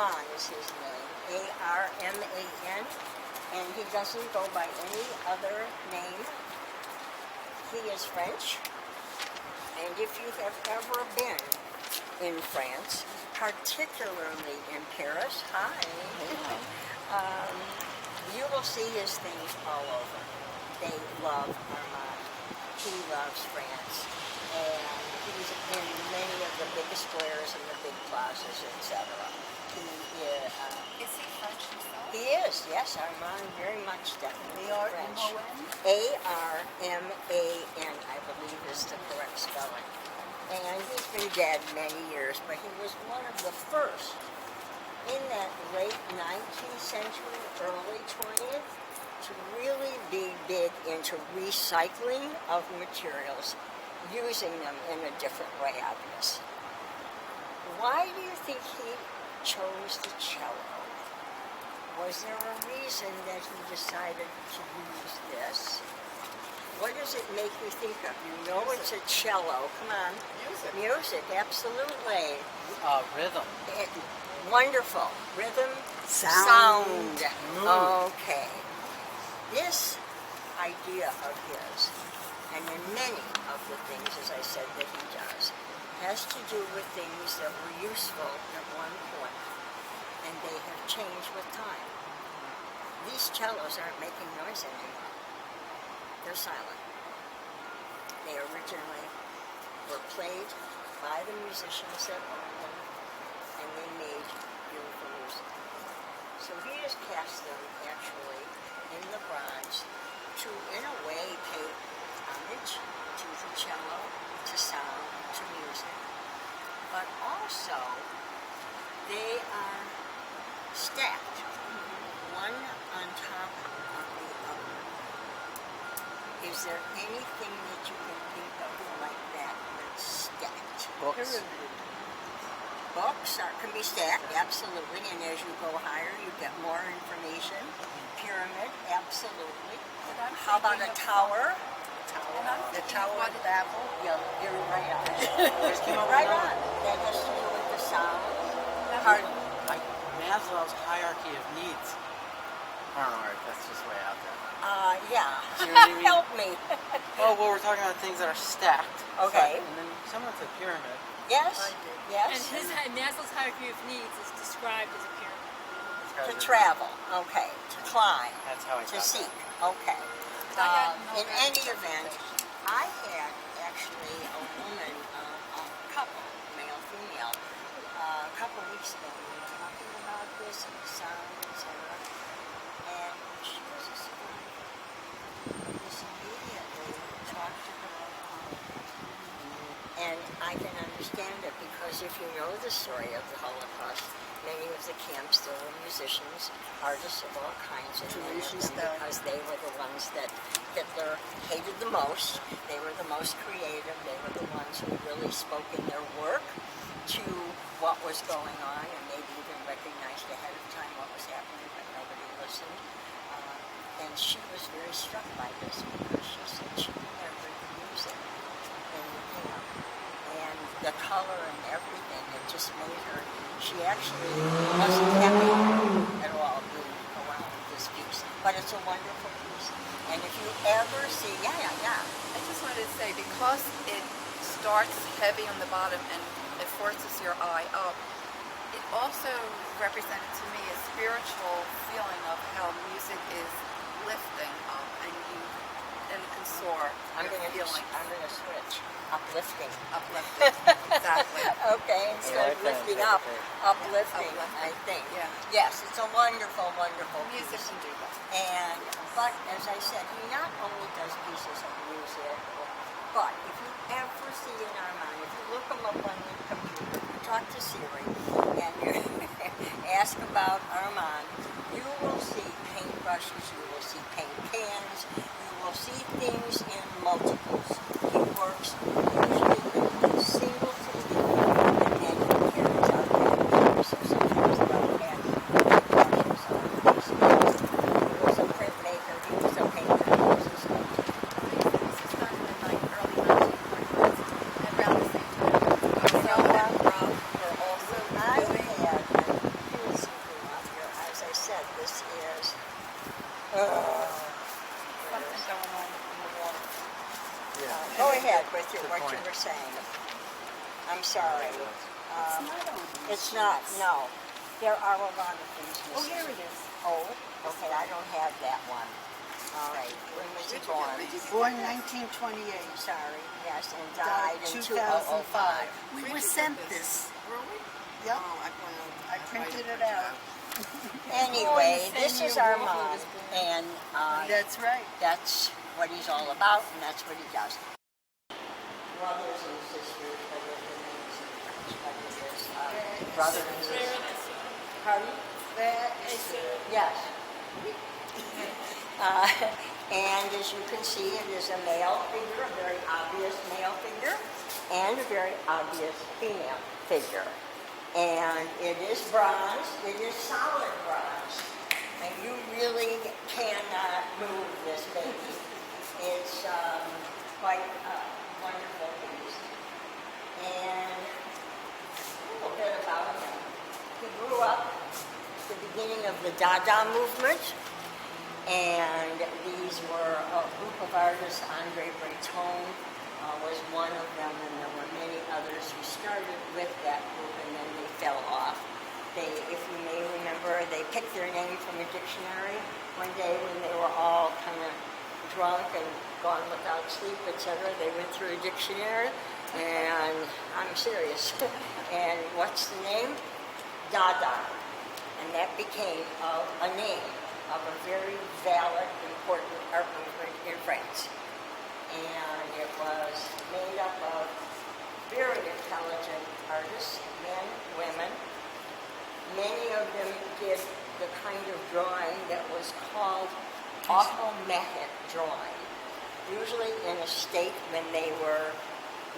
Armand is his name, A-R-M-A-N, and he doesn't go by any other name. He is French, and if you have ever been in France, particularly in Paris, you will see his things all over. They love Armand. He loves France. And he's in many of the biggest squares and the big plazas, etc. Is he French himself? He is, yes. Armand very much definitely French. A-R-M-A-N, I believe is the correct spelling. And he's been dead many years, but he was one of the first in that late 19th century, early 20th, to really be big into recycling of materials, using them in a different way, obviously. Why do you think he chose the cello? Was there a reason that he decided to use this? What does it make you think of? You know it's a cello. Come on. Music. Music, absolutely. Rhythm. Wonderful. Rhythm, Sound. Okay. This idea of his, and in many of the things, as I said, that he does, has to do with things that were useful at one point, and they have changed with time. These cellos aren't making noise anymore. They're silent. They originally were played by the musicians that owned them, and they made beautiful music. So he has cast them, actually, in the bronze to, in a way, pay homage to the cello, to sound, to music. But also, they are stacked, one on top of the other. Is there anything that you can think of like that that's stacked? Books. Books can be stacked, absolutely, and as you go higher, you get more information. Pyramid, absolutely. How about a tower? The Tower of Babel? Yeah, you're right on. Right on. That has to do with the sound. Like Maslow's hierarchy of needs. I don't know, Art, that's just way out there. Yeah. You know what I mean? Help me. Well, we're talking about things that are stacked. Okay. And then someone's a pyramid. Yes. Yes. And Maslow's hierarchy of needs is described as a pyramid. To travel. Okay. To climb. That's how I To got seek. that. Okay. In any event, I had actually a woman, a couple, male, female, a couple weeks ago, we were talking about this and the sound, etc. And she was a survivor. And this immediately talked about and I can understand it because if you know the story of the Holocaust, many of the camps, there were musicians, artists of all kinds, and because they were the ones that Hitler hated the most. They were the most creative. They were the ones who really spoke in their work to what was going on and maybe even recognized ahead of time what was happening, but nobody listened. And she was very struck by this because she said she remembered the music in the camp and the color and everything. It just made her. She actually wasn't happy at all being around this piece. But it's a wonderful piece. And if you ever see, I just wanted to say, because it starts heavy on the bottom and it forces your eye up, it also represented to me a spiritual feeling of how music is lifting up and you can soar. I'm going to switch. Uplifting. Uplifting. Exactly. Okay, instead of lifting up, uplifting, I think. Yeah. Yes, it's a wonderful, wonderful Music piece. can do that. But as I said, he not only does pieces of music, but if you ever see an Armand, if you look him up on the computer, talk to Siri, and you ask about Armand, you will see paintbrushes, you will see paint cans, you will see things in multiples. He works usually with single thing, and then he carries out that. So sometimes about that. He was a printmaker, he was a painter, he was a sculptor. This was done in the early 1900s, and around the same time. Rob were also I had a piece Go ahead with your, Good what you point. were saying. I'm sorry. It's not on these It's not, sheets. no. There are a lot of things Oh, missing. here it is. Oh, okay, I don't have that one. All right, when was he born? Born 1928. Sorry, yes, and Died died in 2005. 2005. We were sent this. Were we? Yep. I printed it out. Anyway, the this same is year our Walter mom, was born. and That's right. that's what he's all about, and that's what he does. Brothers and sisters, but there's the names in French, but it is brothers and sisters. Pardon? Yes. And as you can see, it is a male figure, a very obvious male figure, and a very obvious female figure. And it is bronze, it is solid bronze, and you really cannot move this baby. It's quite a wonderful piece. And a little bit about him. He grew up at the beginning of the Dada movement, and these were a group of artists. Raton was one of them, and there were many others who started with that group and then they fell off. They, if you may remember, they picked their name from a dictionary one day when they were all kind of drunk and gone without sleep, etc. They went through a dictionary, and I'm serious. And what's the name? Dada. And that became a name of a very valid, important art movement in France. And it was made up of very intelligent artists, men, women. Many of them did the kind of drawing that was called automatic drawing, usually in a state when they were,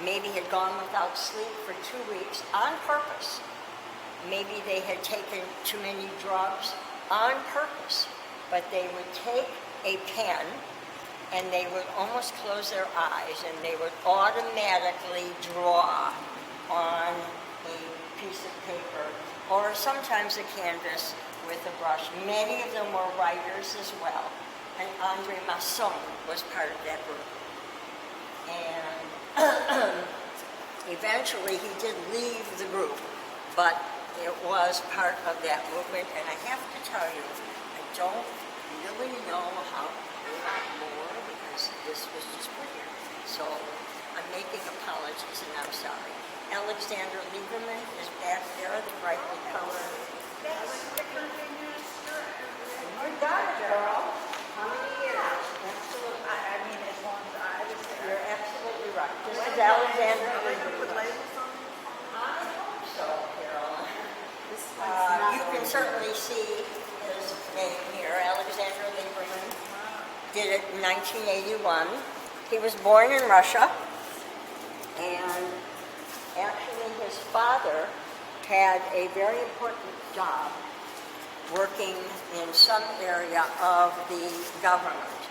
maybe had gone without sleep for 2 weeks on purpose. Maybe they had taken too many drugs on purpose, but they would take a pen and they would almost close their eyes and they would automatically draw on a piece of paper or sometimes a canvas with a brush. Many of them were writers as well, and André Masson was part of that group. And eventually he did leave the group, but it was part of that movement, and I have to tell you, I don't really know how a lot more because this was just put here. So I'm making apologies and I'm sorry. Alexander Lieberman is back there, the brightly colored. You got it, girl. How many years? Absolutely. I mean, as long as I was there. You're absolutely right. This is Alexander Lieberman. I hope so, Carol. You can certainly see his name here, Alexander Lieberman. Did it in 1981. He was born in Russia, and actually his father had a very important job working in some area of the government.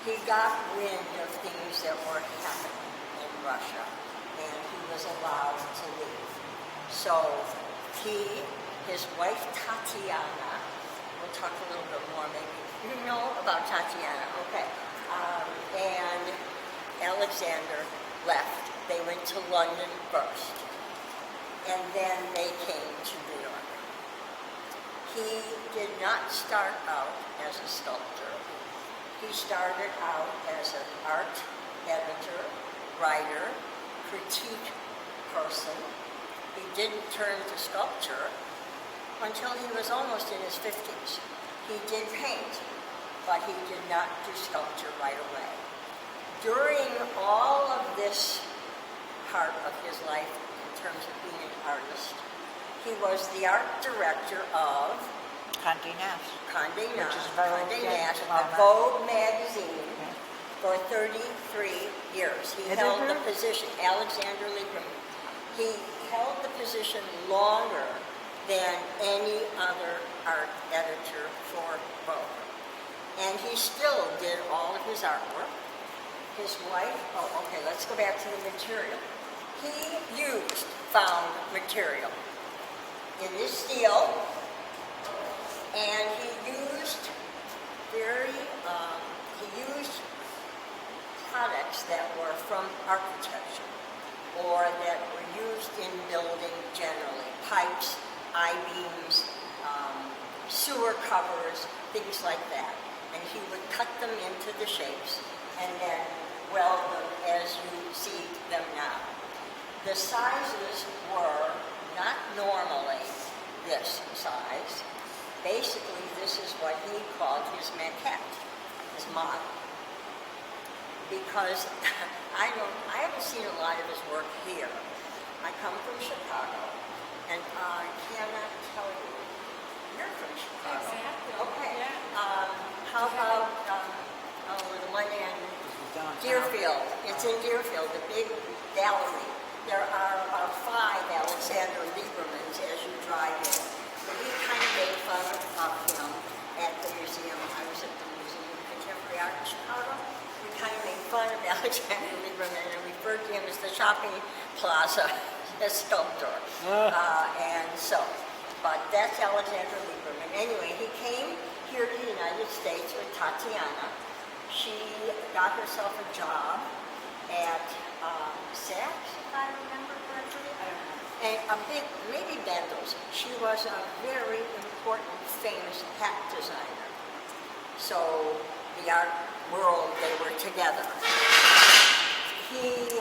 He got wind of things that were happening in Russia, and he was allowed to leave. So he, his wife Tatiana, we'll talk a little bit more maybe. You know about Tatiana, okay. And Alexander left. They went to London first, and then they came to New York. He did not start out as a sculptor. He started out as an art editor, writer, critique person. He didn't turn to sculpture until he was almost in his 50s. He did paint, but he did not do sculpture right away. During all of this part of his life in terms of being an artist, he was the art director of Condé Nast. Condé Which is Nast, Vogue, Condé yeah, Nast, well a known. Vogue magazine for 33 years. He Is it held the her? position, Alexander Lieberman. He held the position longer than any other art editor for Vogue. And he still did all of his artwork. His wife, okay, let's go back to the material. He used found material. It is steel, and he used products that were from architecture or that were used in building generally, pipes, I-beams, sewer covers, things like that. And he would cut them into the shapes and then weld them as you see them now. The sizes were not normally this size. Basically, this is what he called his maquette, his model. Because I haven't seen a lot of his work here. I come from Chicago, and I cannot tell you. You're from Chicago. Exactly. Okay. Yeah. How about the one in Deerfield? It's in Deerfield, the big gallery. There are about 5 Alexander Liebermans as you drive in. But we kind of made fun of him at the museum. I was at the Museum of Contemporary Art in Chicago. We kind of made fun of Alexander Lieberman and referred to him as the shopping plaza sculptor. But that's Alexander Lieberman. Anyway, he came here to the United States with Tatiana. She got herself a job at Saks, if I remember correctly. I don't know. And a big, maybe Bendel's. She was a very important, famous hat designer. So the art world, they were together. He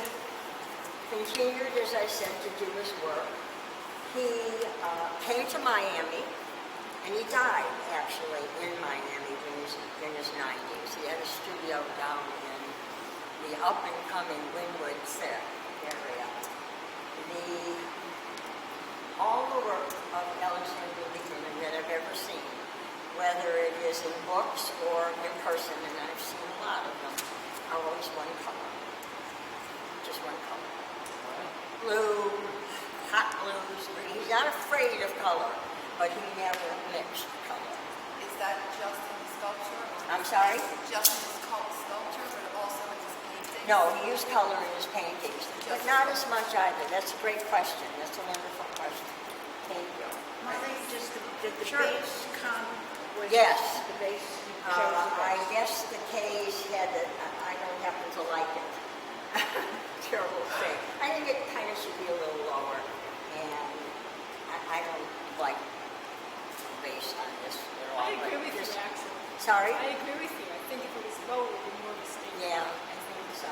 continued, as I said, to do his work. He came to Miami, and he died, actually, in Miami in his 90s. He had a studio down in the up-and-coming Wynwood area. All the work of Alexander Lieberman that I've ever seen, whether it is in books or in person, and I've seen a lot of them, are always one color. Just one color. Blue, hot blues, green. He's not afraid of color, but he never mixed color. Is that just in the sculpture? I'm sorry? Just in his sculpture, but also in his paintings? No, he used color in his paintings, but not as much either. That's a great question. That's a wonderful question. Thank you. Marlene, did the Sure. base come with Yes. the base? I guess the K's had it. I don't happen to like it. Terrible thing. I think it kind of should be a little lower, and I don't like the base on this at all. I agree but with you, this- actually. Sorry? I agree with you. I think if it was lower, it would be more of a statement. Yeah, I think so.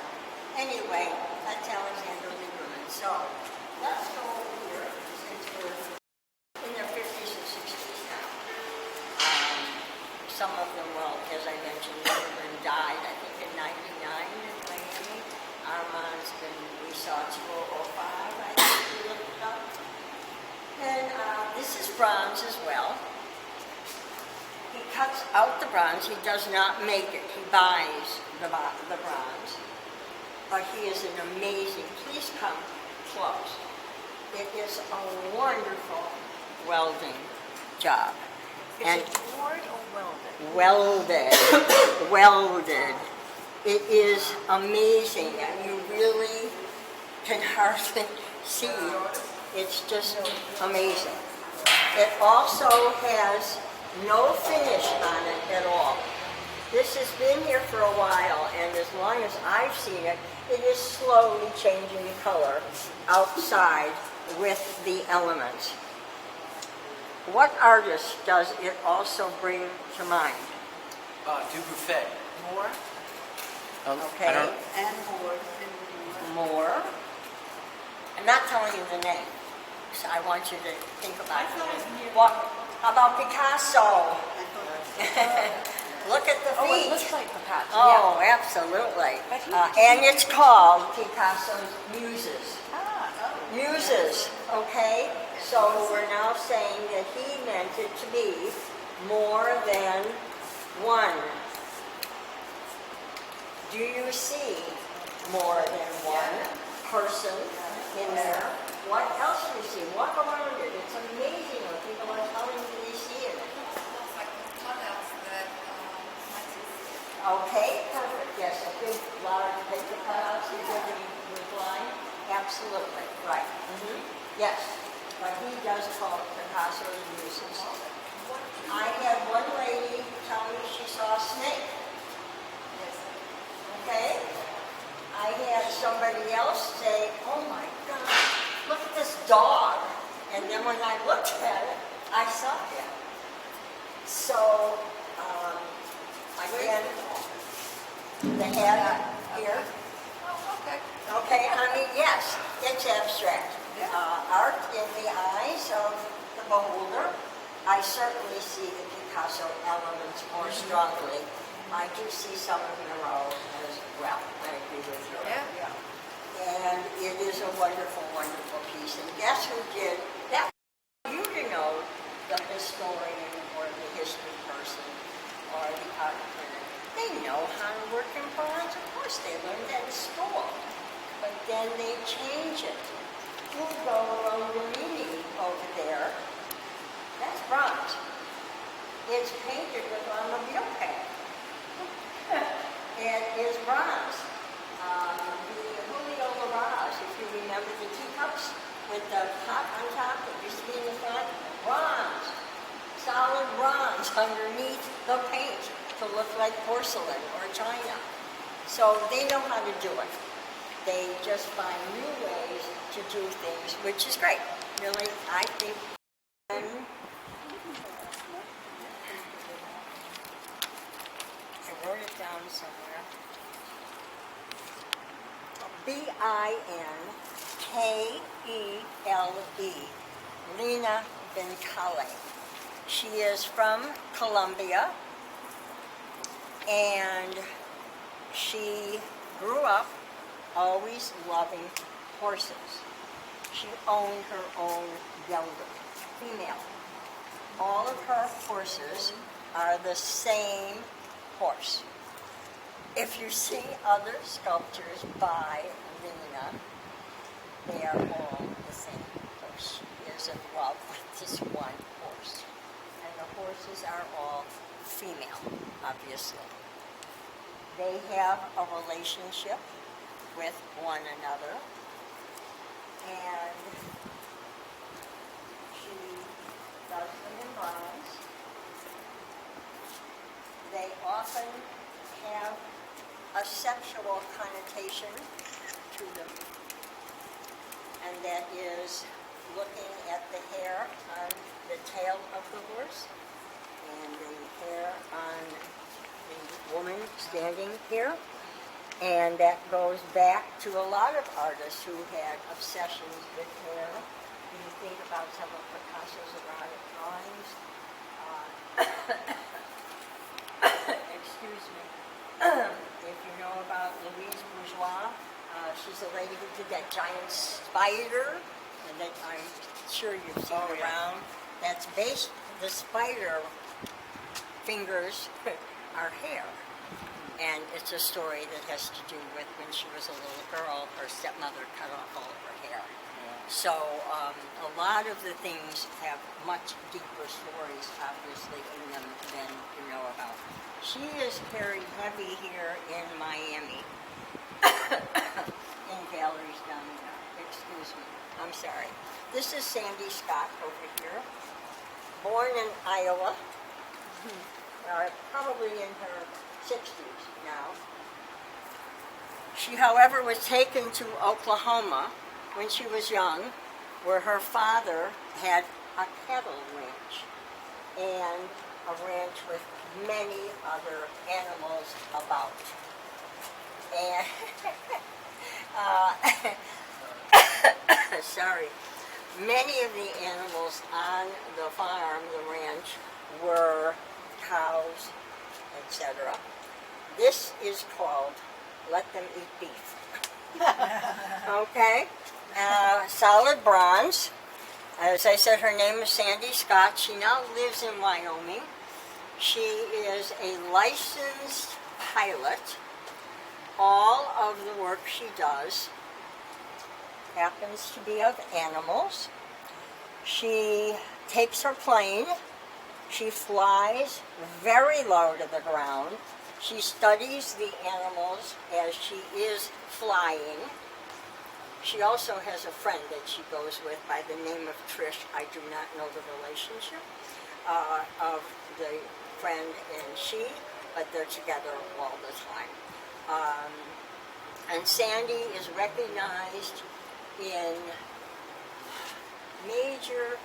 Anyway, that's Alexander Lieberman. So let's go over here since we're in their 50s and 60s now. Some of them, well, as I mentioned, Lieberman died, I think, in 99 in Miami. Armand's we saw 2005, I think we looked it up. And this is bronze as well. He cuts out the bronze. He does not make it. He buys the bronze. But he is an amazing, please come close. It is a wonderful welding job. Is And it poured or welded? welded. It is amazing. And you really can hardly see. It's just amazing. It also has no finish on it at all. This has been here for a while, and as long as I've seen it, it is slowly changing color outside with the elements. What artist does it also bring to mind? Dubuffet. More Okay. I don't, and more. More. I'm not telling you the name, so I want you to think about I thought it was near. What? How about Picasso? I thought Look at the feet. Oh, it looks like Picasso. Oh, absolutely. But he- And it's called Picasso's Muses. oh. Muses, okay? So we're now saying that he meant it to be more than one. Do you see more than one person in there? What else do you see? Walk around it. It's amazing when people are telling you they see it. Looks like the cutouts that Okay, perfect. Yes, a big, large paper cutouts is every line. Absolutely, right. Yes, but he does call it Picasso's Muses. I had one lady tell me she saw a snake. Okay? somebody else say, oh my God, look at this dog. And then when I looked at it, I saw him. So, again, the head here. Oh, okay. Okay, I mean, yes, it's abstract. Yeah. Art in the eyes of the beholder. I certainly see the Picasso elements more strongly. I do see some of Miro as well. I agree with you. Yeah. And it is a wonderful, wonderful piece. And guess who did that? You know the historian or the history person or the art critic. They know how to work in bronze. Of course, they learned that in school. But then they change it. Ugo Longorini over there, that's bronze. It's painted with automobile paint. It is bronze. The Julio Larraz, if you remember the teacups with the pot on top that used to be in the front, bronze. Solid bronze underneath the paint to look like porcelain or china. So they know how to do it. They just find new ways to do things, which is great. Really, I think. I wrote it down somewhere. Binkele, Lena Binkele. She is from Colombia, and she grew up always loving horses. She owned her own gelding, female. All of her horses are the same horse. If you see other sculptures by Lena, they are all the same horse. She is in love with this one horse. And the horses are all female, obviously. They have a relationship with one another, and she does them in bronze. They often have a sexual connotation to them, and that is looking at the hair on the tail of the horse and the hair on the woman standing here. And that goes back to a lot of artists who had obsessions with hair. When you think about some of Picasso's erotic drawings, excuse me, if you know about Louise Bourgeois, she's a lady who did that giant spider, and that I'm sure you've seen around. That's based, the spider fingers are hair. And it's a story that has to do with when she was a little girl, her stepmother cut off all of her hair. Yeah. So a lot of the things have much deeper stories, obviously, in them than you know about. She is carried heavy here in Miami, in galleries down there. Excuse me, I'm sorry. This is Sandy Scott over here, born in Iowa, probably in her 60s now. She, however, was taken to Oklahoma when she was young, where her father had a cattle ranch and a ranch with many other animals about. And sorry, many of the animals on the farm, the ranch, were cows, etc. This is called Let Them Eat Beef. Okay? Solid bronze. As I said, her name is Sandy Scott. She now lives in Wyoming. She is a licensed pilot. All of the work she does happens to be of animals. She takes her plane. She flies very low to the ground. She studies the animals as she is flying. She also has a friend that she goes with by the name of Trish. I do not know the relationship of the friend and she, but they're together all the time. And Sandy is recognized in major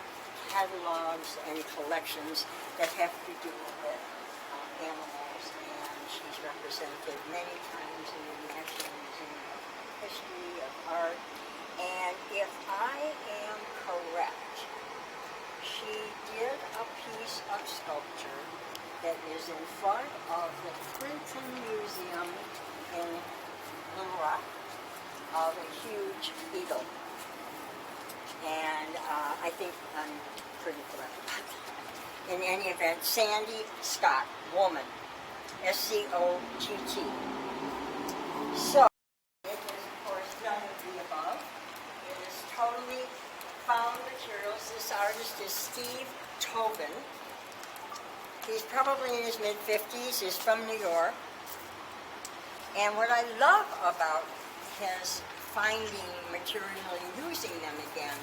catalogs and collections that have to do with animals, and she's represented many times in the National Museum of History, of Art, and if I am correct, she did a piece of sculpture that is in front of the Clinton Museum in Little Rock of a huge eagle. And I think I'm pretty correct about that. In any event, Sandy Scott, woman, S-C-O-T-T. So, it is, of course, none of the above. It is totally found materials. This artist is Steve Tobin. He's probably in his mid-50s. He's from New York. And what I love about his finding material and using them again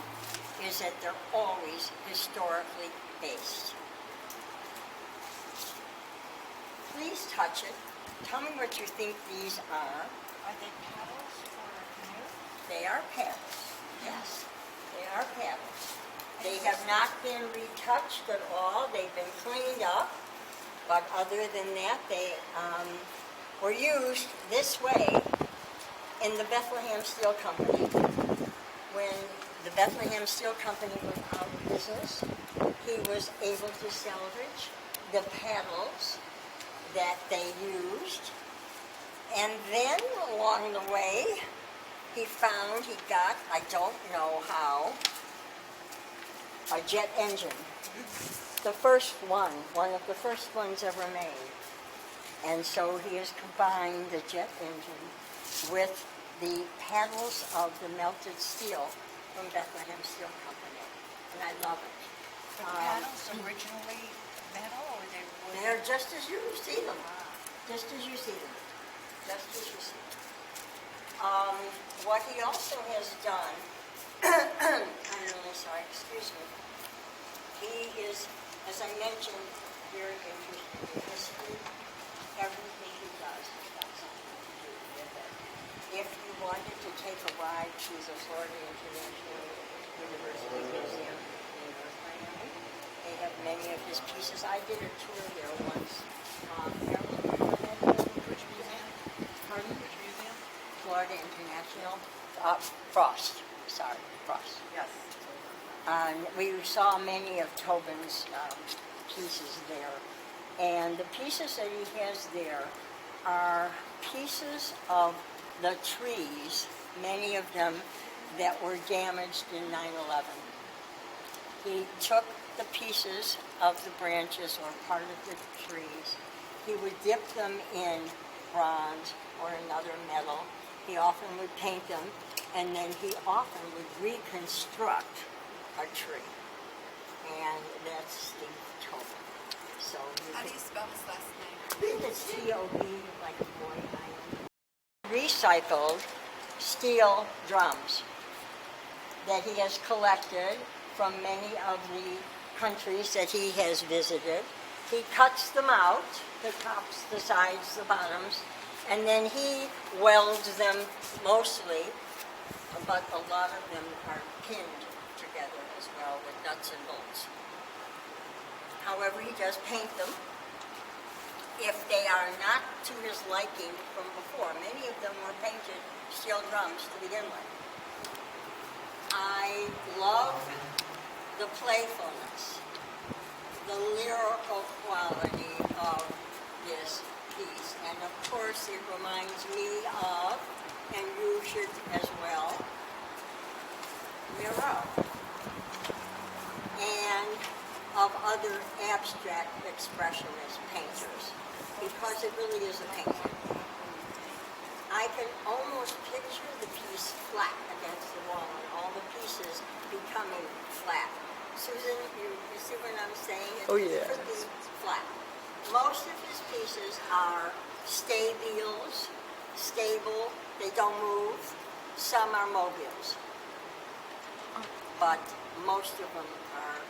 is that they're always historically based. Please touch it. Tell me what you think these are. Are they paddles or canoe? They are paddles. Yes, they are paddles. They have not been retouched at all. They've been cleaned up. But other than that, they were used this way in the Bethlehem Steel Company. When the Bethlehem Steel Company was out of business, he was able to salvage the paddles that they used. And then along the way, he got, I don't know how, a jet engine. The first one of the first ones ever made. And so he has combined the jet engine with the paddles of the melted steel from Bethlehem Steel Company. And I love it. The paddles originally metal, or they wood? They're just as you see them. Just as you see them. Just as you see them. What he also has done, I'm really sorry, excuse me. He is, as I mentioned, very interested in history. Everything he does has got something to do with it. If you wanted to take a ride to the Florida International University Museum in North Miami, they have many of his pieces. I did a tour there once. Which museum? Pardon? Which museum? Florida International. Frost. Sorry, Frost. Yes. We saw many of Tobin's pieces there. And the pieces that he has there are pieces of the trees, many of them that were damaged in 9/11. He took the pieces of the branches or part of the trees. He would dip them in bronze or another metal. He often would paint them, and then he often would reconstruct a tree. And that's Steve Tobin. So How do you spell his last name? I think it's T-O-B, like a boy. Recycled steel drums that he has collected from many of the countries that he has visited. He cuts them out, the tops, the sides, the bottoms, and then he welds them mostly, but a lot of them are pinned together as well with nuts and bolts. However, he does paint them if they are not to his liking from before. Many of them were painted steel drums to begin with. I love the playfulness, the lyrical quality of this piece. And of course, it reminds me of, and you should as well, Miro. And of other abstract expressionist painters, because it really is a painting. I can almost picture the piece flat against the wall and all the pieces becoming flat. Susan, you see what I'm saying? Oh, yeah. It could be flat. Most of his pieces are stabiles, stable, they don't move. Some are mobiles. But most of them are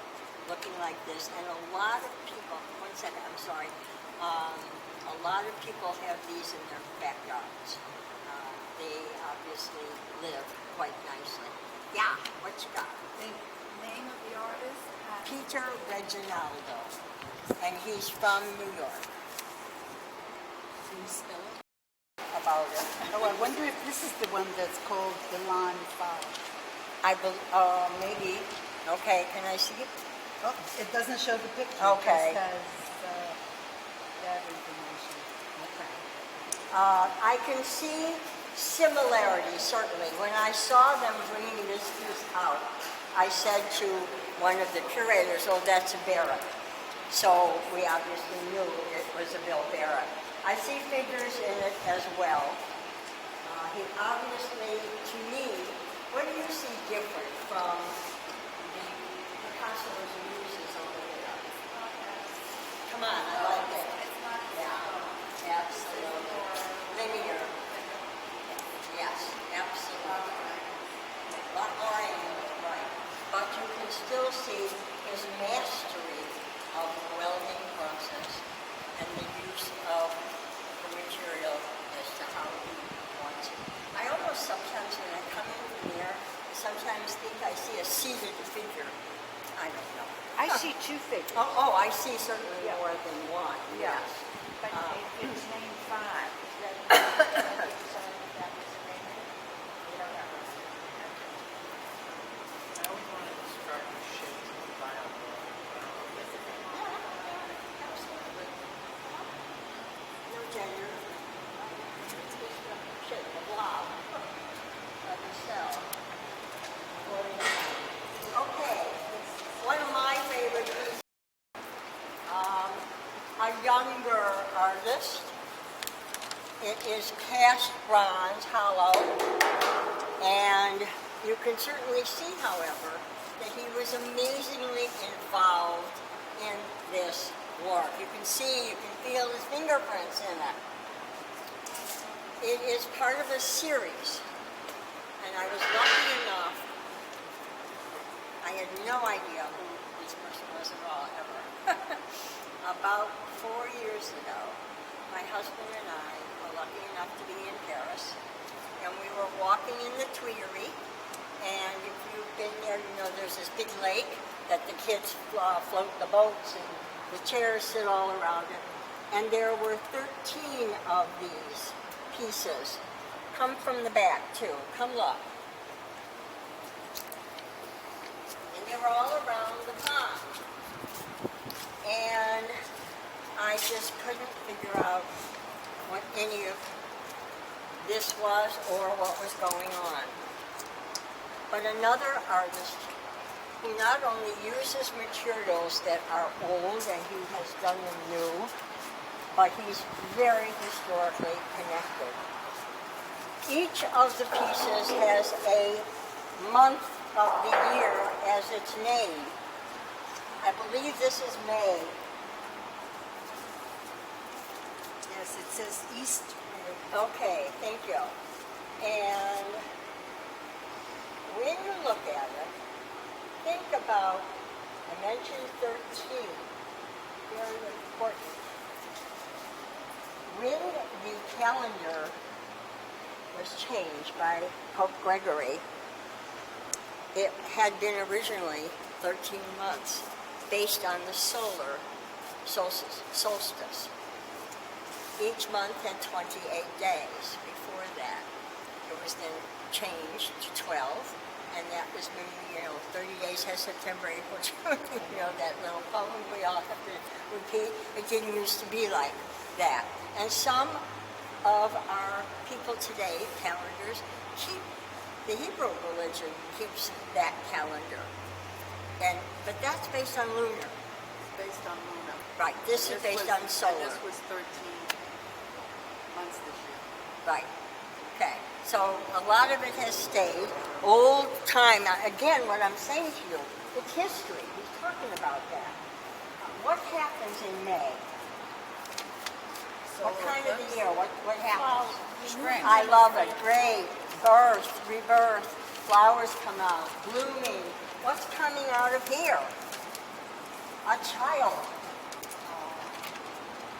looking like this, and a lot of people, one second, I'm sorry, a lot of people have these in their backyards. They obviously live quite nicely. Yeah, what you got? The name of the artist? Peter Reginaldo, and he's from New York. Can you spell it? About it. Oh, I wonder if this is the one that's called the Line 5. Maybe. Okay, can I see it? Oh, it doesn't show the picture. Okay. It just has that information. Okay. I can see similarities, certainly. When I saw them bringing this piece out, I said to one of the curators, oh, that's a Barrett. So we obviously knew it was a Bill Barrett. I see figures in it as well. He obviously, to me, what do you see different from the Picasso's uses over there? Come on, I like it. Yeah, absolutely. Linear. Yes, absolutely. A lot more angle, right. But you can still see his mastery of the welding process and the use of the material as to how he wants it. I almost sometimes, when I come in from there, sometimes think I see a seated figure. I don't know. I see two figures. Oh, I see certainly more than one, Yeah. yes. But it's named 5. Is that that was the name of it? We don't know. I always wanted to start with shapes of the bio. Absolutely. No gender. It's just a shape, a blob of the cell. Okay, one of my favorite pieces, a younger artist. It is cast bronze, hollow, and you can certainly see, however, that he was amazingly involved in this work. You can see, you can feel his fingerprints in it. It is part of a series, and I was lucky enough, I had no idea who this person was at all, ever. About 4 years ago, my husband and I were lucky enough to be in Paris, and we were walking in the Tuileries, and if you've been there, you know there's this big lake that the kids float the boats, and the chairs sit all around it, and there were 13 of these pieces. Come from the back, too. Come look. And they were all around the pond. And I just couldn't figure out what any of this was or what was going on. But another artist who not only uses materials that are old and he has done them new, but he's very historically connected. Each of the pieces has a month of the year as its name. I believe this is May. Yes, it says East. Okay, thank you. And when you look at it, think about, I mentioned 13, very important. When the calendar was changed by Pope Gregory, it had been originally 13 months based on the solar solstice. Each month had 28 days. Before that, it was then changed to 12, and that was when, 30 days has September, April, June, that little poem we all have to repeat. It didn't used to be like that. And some of our people today, calendars, the Hebrew religion keeps that calendar. But that's based on lunar. Based on lunar. Right, this is based on solar. This was 13 months this year. Right. Okay. So a lot of it has stayed. Old time. Again, what I'm saying to you, it's history. He's talking about that. What happens in May? What kind of the year? What happens? Spring. I love it. Great. Birth, rebirth. Flowers come out. Blooming. What's coming out of here? A child.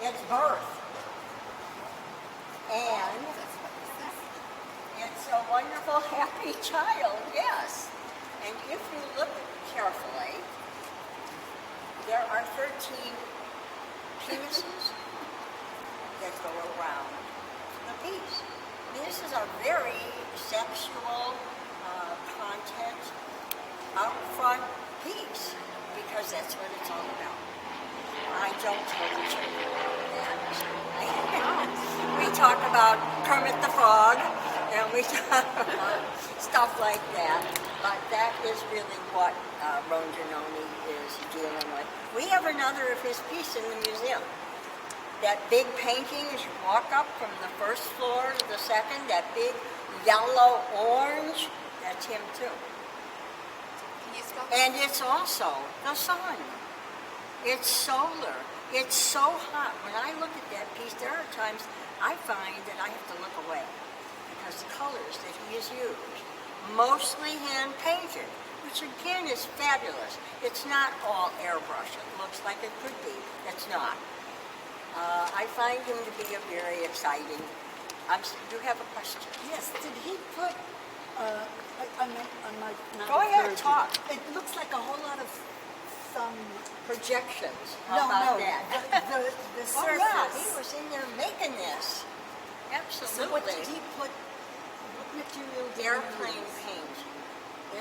It's birth. And it a wonderful, happy child, yes. And if you look carefully, there are 13 penises that go around the piece. This is a very sexual content out front piece because that's what it's all about. I don't tell the children that. We talk about Kermit the Frog and we talk about stuff like that, but that is really what Ronjanoni is dealing with. We have another of his pieces in the museum. That big painting, as you walk up from the first floor to the second, that big yellow orange, that's him too. Can you spell And it's also the sun. It's solar. It's so hot. When I look at that piece, there are times I find that I have to look away because the colors that he has used, mostly hand painted, which again is fabulous. It's not all airbrush. It looks like it could be. It's not. I find him to be a very exciting. You have a question? Yes, did he put, not Go ahead, clergy. talk. It looks like a whole lot of some, Projections. no, How about no, that? the Oh surface. yeah, he was in there making this. So what did Absolutely. he put, what material did Airplane he use? paint.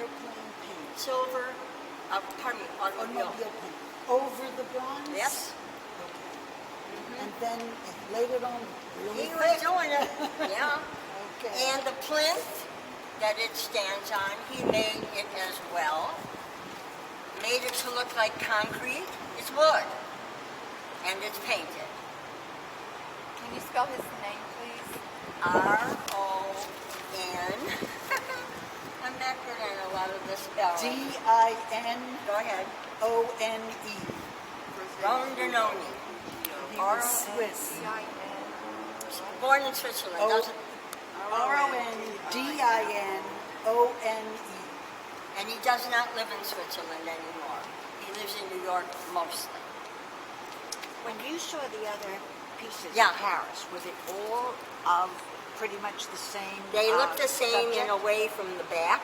Airplane paint. Silver, pardon me, automobile. Automobile paint. Over the bronze? Yes. Okay. And then he laid it on really He was thick? doing it, yeah. Okay. And the plinth that it stands on, he made it as well. Made it to look like concrete. It's wood. And it's painted. Can you spell his name, please? R-O-N. I'm not good at a lot of the spelling. D-I-N-O-N-E. Go ahead. Ronjanoni. He was Swiss. D-I-N. Born in Switzerland, Oh. doesn't R-O-N-D-I-N-O-N-E. and he does not live in Switzerland anymore. He lives in New York mostly. When you saw the other pieces Yeah. in Paris, was it all of pretty much the same? They look the same in subject? a way from the back.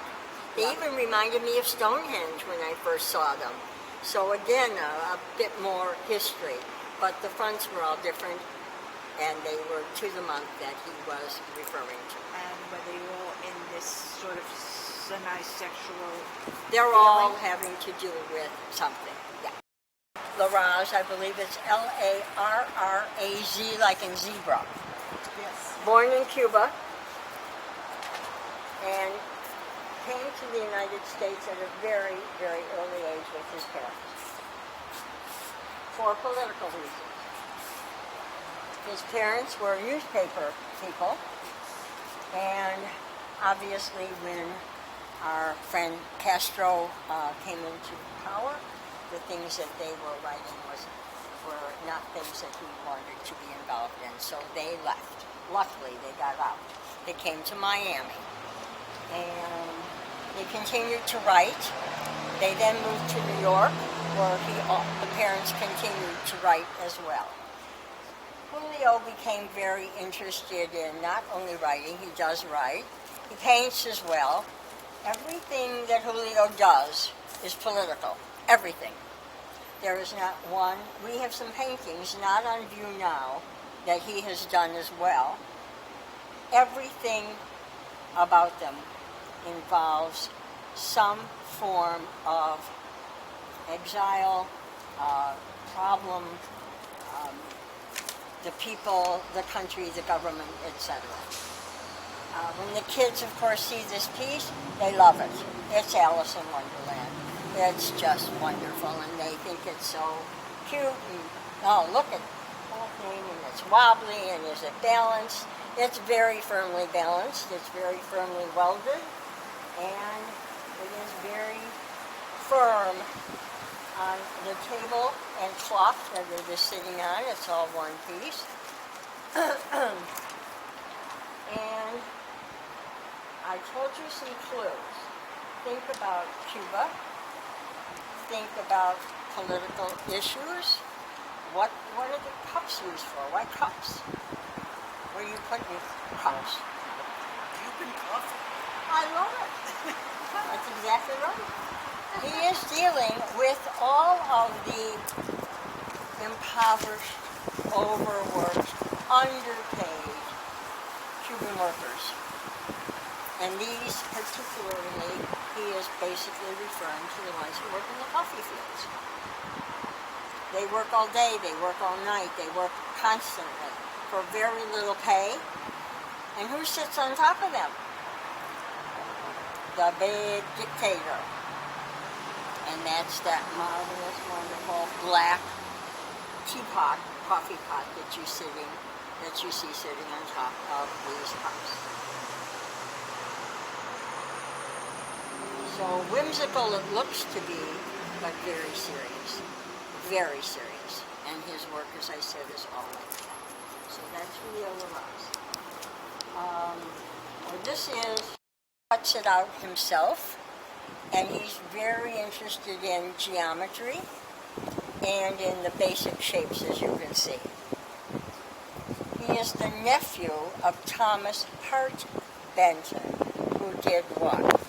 They Yeah. even reminded me of Stonehenge when I first saw them. So again, a bit more history. But the fronts were all different, and they were to the month that he was referring to. And were they all in this sort of semi-sexual? They're all having to do with something. Yeah. Larraz, I believe it's Larraz, like in zebra. Yes. Born in Cuba and came to the United States at a very, very early age with his parents for political reasons. His parents were newspaper people, and obviously when our friend Castro came into power, the things that they were writing were not things that he wanted to be involved in, so they left. Luckily, they got out. They came to Miami, and they continued to write. They then moved to New York, where the parents continued to write as well. Julio became very interested in not only writing, he does write, he paints as well. Everything that Julio does is political. Everything. There is not one. We have some paintings not on view now that he has done as well. Everything about them involves some form of exile, problem, the people, the country, the government, etc. When the kids, of course, see this piece, they love it. It's Alice in Wonderland. It's just wonderful, and they think it's so cute. And, oh, look at the whole thing, and it's wobbly, and is it balanced? It's very firmly balanced. It's very firmly welded, and it is very firm on the table and cloth that it is sitting on. It's all one piece. And I told you some clues. Think about Cuba. Think about political issues. What are the cups used for? Why cups? Where do you put your cups? Cuban coffee. That's exactly right. He is dealing with all of the impoverished, overworked, underpaid Cuban workers. And these particularly, he is basically referring to the ones who work in the coffee fields. They work all day, they work all night, they work constantly for very little pay. And who sits on top of them? The big dictator. And that's that marvelous, wonderful black teapot, coffee pot that you see sitting on top of these cups. So whimsical it looks to be, but very serious. Very serious. And his work, as I said, is all like that. So that's Julio Larraz. This is, cuts it out himself, and he's very interested in geometry and in the basic shapes, as you can see. He is the nephew of Thomas Hart Benton, who did what?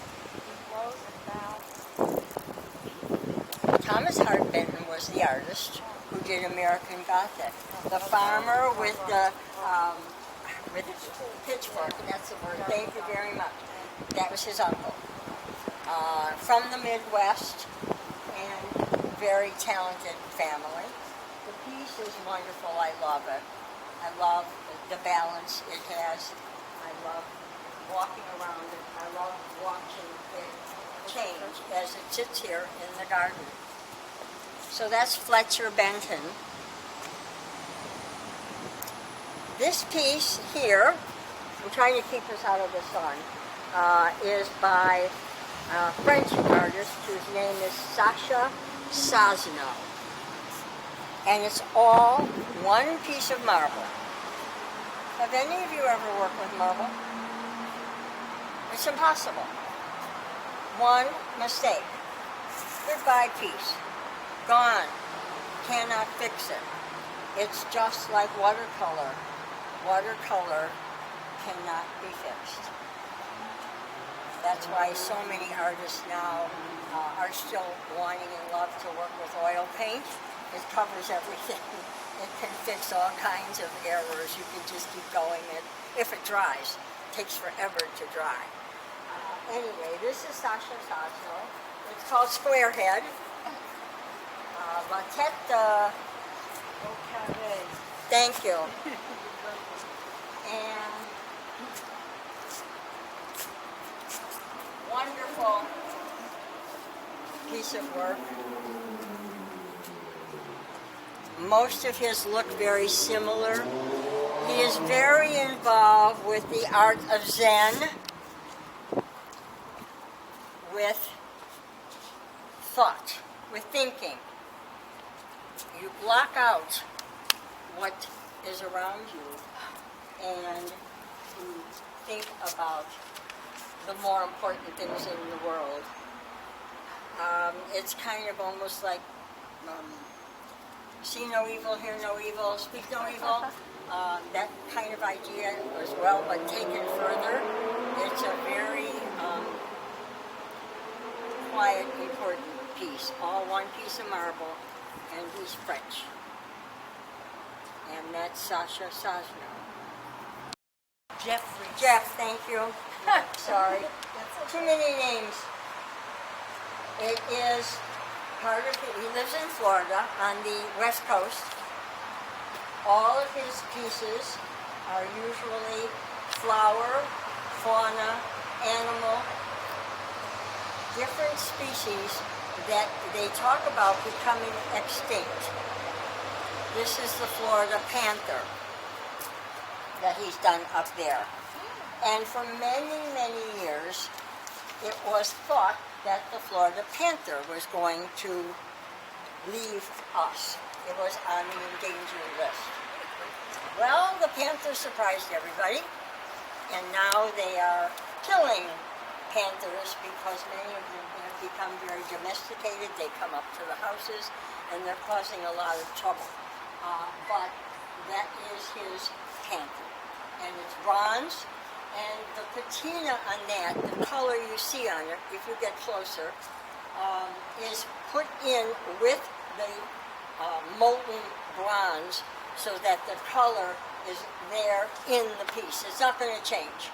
Thomas Hart Benton was the artist who did American Gothic. The farmer with the pitchfork, that's the word. Thank you very much. That was his uncle. From the Midwest, and very talented family. The piece is wonderful. I love it. I love the balance it has. I love walking around it. I love watching it change as it sits here in the garden. So that's Fletcher Benton. This piece here, I'm trying to keep this out of the sun, is by a French artist whose name is Sacha Sazno. And it's all one piece of marble. Have any of you ever worked with marble? It's impossible. One mistake. Goodbye piece. Gone. Cannot fix it. It's just like watercolor. Watercolor cannot be fixed. That's why so many artists now are still wanting and love to work with oil paint. It covers everything. It can fix all kinds of errors. You can just keep going. If it dries, it takes forever to dry. Anyway, this is Sacha Sazno. It's called Squarehead. La Tête Thank you. And wonderful piece of work. Most of his look very similar. He is very involved with the art of Zen, with thought, with thinking. You block out what is around you and you think about the more important things in the world. It's kind of almost like see no evil, hear no evil, speak no evil. That kind of idea as well, but taken further. It's a very quiet, important piece. All one piece of marble, and he's French. And that's Sacha Sazno. Jeff, thank you. Sorry. Too many names. It is part of he lives in Florida on the West Coast. All of his pieces are usually flower, fauna, animal, different species that they talk about becoming extinct. This is the Florida Panther that he's done up there. And for many, many years, it was thought that the Florida Panther was going to leave us. It was on the endangered list. Well, the Panther surprised everybody, and now they are killing panthers because many of them have become very domesticated. They come up to the houses, and they're causing a lot of trouble. But that is his panther, and it's bronze, And the patina on that, the color you see on it, if you get closer, is put in with the molten bronze so that the color is there in the piece. It's not going to change.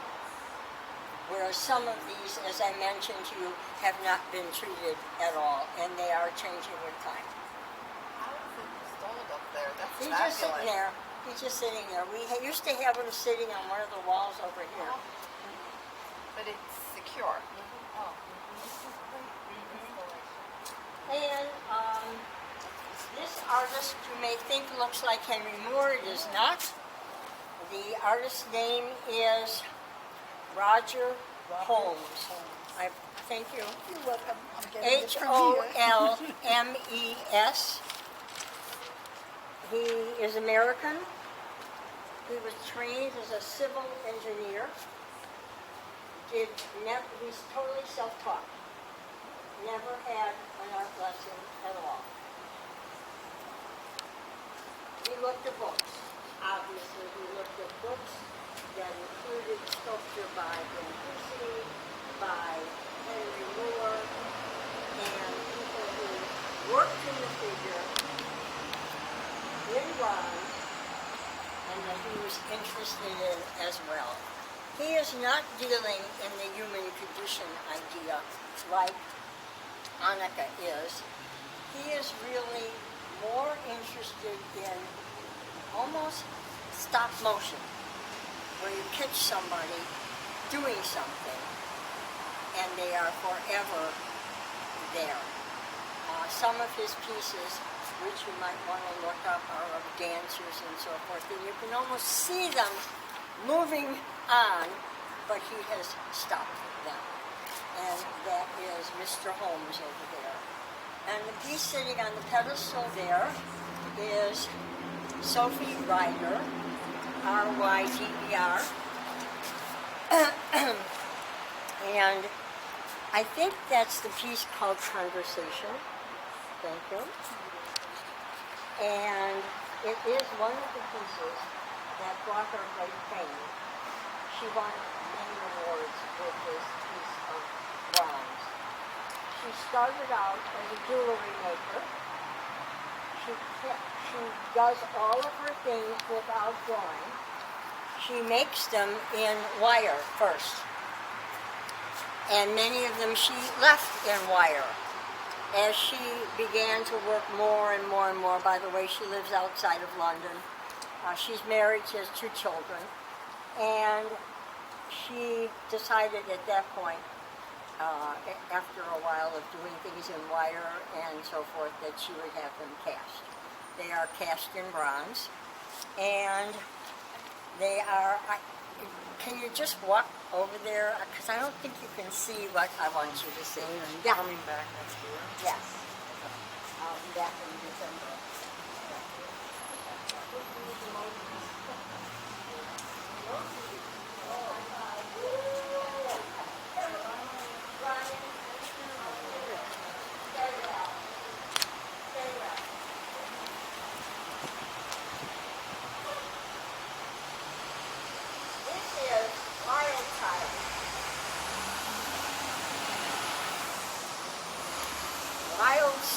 Whereas some of these, as I mentioned to you, have not been treated at all, and they are changing with time. How is it installed up there? That's He's fabulous. just sitting there. He's just sitting there. We used to have him sitting on one of the walls over here. But it's secure. Oh. And this artist you may think looks like Henry Moore. It is not. The artist's name is Roger Holmes. I thank you. You're welcome. I'm getting it from here. Holmes. He is American. He was trained as a civil engineer. He's totally self-taught. Never had an art lesson at all. He looked at books. Obviously, he looked at books that included sculpture by Panther, by Henry Moore, and people who worked in the figure in bronze, and that he was interested in as well. He is not dealing in the human condition idea like Annika is. He is really more interested in almost stop motion, where you catch somebody doing something and they are forever there. Some of his pieces, which you might want to look up, are of dancers and so forth, and you can almost see them moving on, but he has stopped them. And that is Mr. Holmes over there. And the piece sitting on the pedestal there is Sophie Ryder, R-Y-D-E-R. And I think that's the piece called Conversation. Thank you. And it is one of the pieces that brought her great fame. She won many awards with this piece of bronze. She started out as a jewelry maker. She does all of her things without drawing. She makes them in wire first. And many of them she left in wire. As she began to work more and more and more, by the way, she lives outside of London. She's married, she has 2 children. And she decided at that point, after a while of doing things in wire and so forth, that she would have them cast. They are cast in bronze. And they are, can you just walk over there? Because I don't think you can see what I want you to see. Yeah. Coming back next year. Yes. I'll be back in December.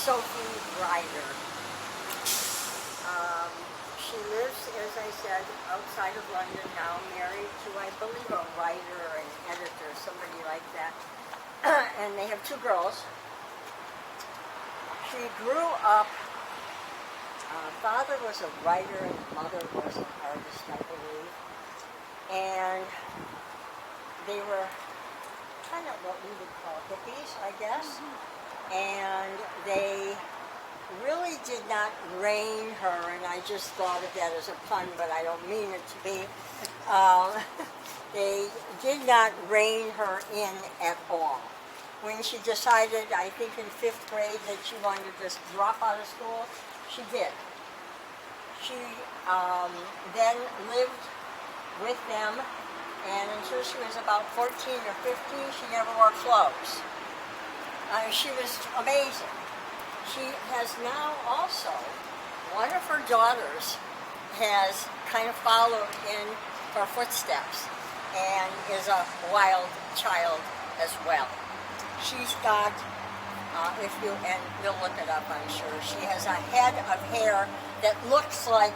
Sophie Ryder. She lives, as I said, outside of London now, married to, I believe, a writer and editor, somebody like that. And they have 2 girls. She grew up, father was a writer and mother was an artist, I believe. And they were kind of what we would call hippies, I guess. And they really did not rein her, and I just thought of that as a pun, but I don't mean it to be. They did not rein her in at all. When she decided, I think in 5th grade, that she wanted to just drop out of school, she did. She then lived with them, and until she was about 14 or 15, she never wore clothes. She was amazing. She has now also, one of her daughters has kind of followed in her footsteps. and is a wild child as well. She's got, and you'll look it up, I'm sure, she has a head of hair that looks like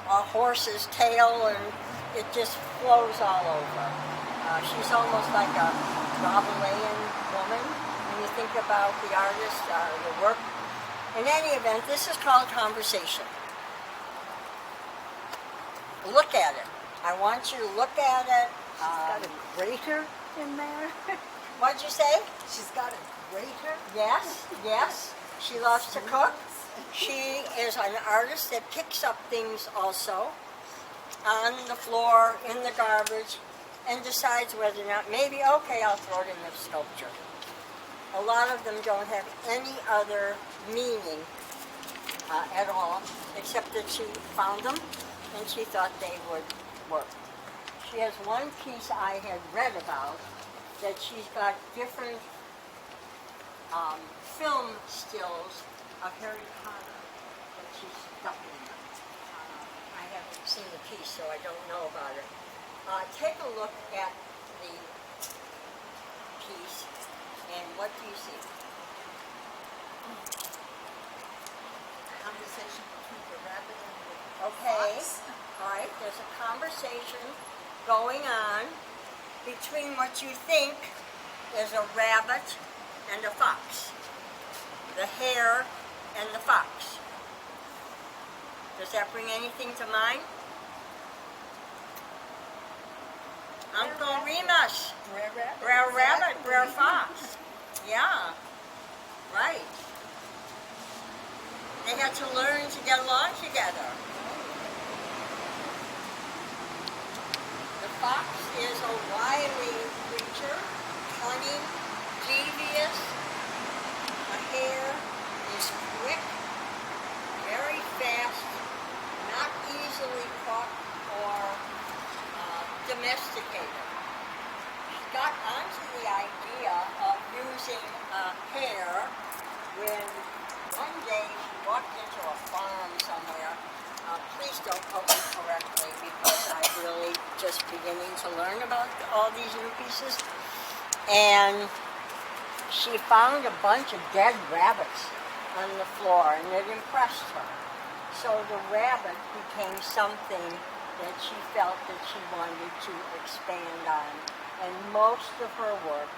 a horse's tail, and it just flows all over. She's almost like a Rabelaisian woman when you think about the artist, the work. In any event, this is called Conversation. Look at it. I want you to look at it. Got a grater in there. What'd you say? She's got a grater. Yes, yes. She loves to cook. She is an artist that picks up things also on the floor, in the garbage, and decides whether or not, maybe, okay, I'll throw it in the sculpture. A lot of them don't have any other meaning at all, except that she found them and she thought they would work. She has one piece I had read about that she's got different film stills of Harry Potter that she's stuck in them. I haven't seen the piece, so I don't know about it. Take a look at the piece, and what do you see? Conversation between the rabbit and the Okay, fox. all right, there's a conversation going on between what you think is a rabbit and a fox. The hare and the fox. Does that bring anything to mind? Uncle Remus. Brer rabbit. Brer rabbit, brer fox. Yeah, right. They had to learn to get along together. The fox is a wily creature, cunning, devious. The hare is quick, very fast, not easily caught or domesticated. She got onto the idea of using a hare when one day she walked into a farm somewhere. Please don't quote me correctly because I'm really just beginning to learn about all these new pieces. And she found a bunch of dead rabbits on the floor, and it impressed her. So the rabbit became something that she felt that she wanted to expand on. And most of her work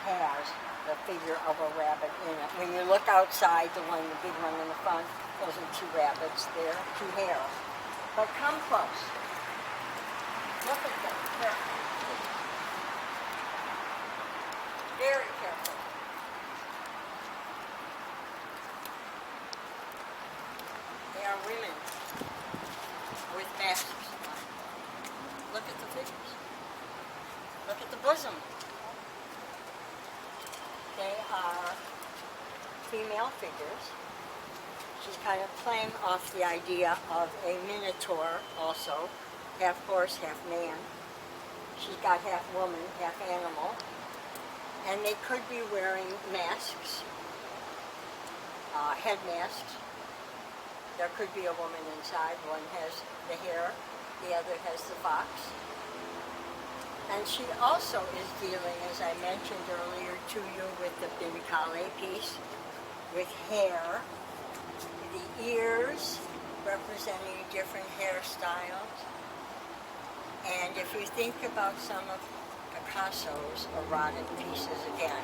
has the figure of a rabbit in it. When you look outside, the big one in the front, those are two rabbits there, two hares. But come close. Look at them carefully. Very careful. They are women with masks on. Look at the figures. Look at the bosom. They are female figures. She's kind of playing off the idea of a minotaur also, half horse, half man. She's got half woman, half animal. And they could be wearing masks, head masks. There could be a woman inside. One has the hare, the other has the fox. And she also is dealing, as I mentioned earlier to you, with the Binicale piece, with hair, the ears representing different hairstyles. And if you think about some of Picasso's erotic pieces again,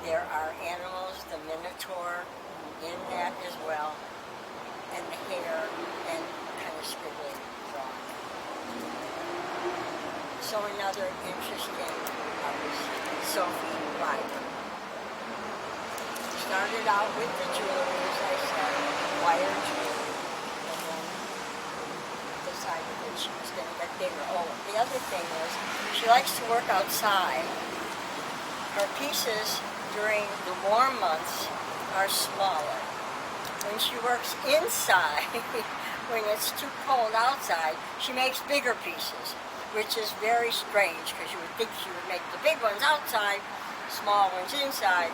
there are animals, the minotaur in that as well, and the hair, and kind of scribbling drawing. So another interesting artist, Sophie Ryder. Started out with the jewelry, as I said, wire jewelry, and then decided that she was going to get bigger. Oh, the other thing is, she likes to work outside. Her pieces during the warm months are smaller. When she works inside, when it's too cold outside, she makes bigger pieces, which is very strange because you would think she would make the big ones outside, small ones inside.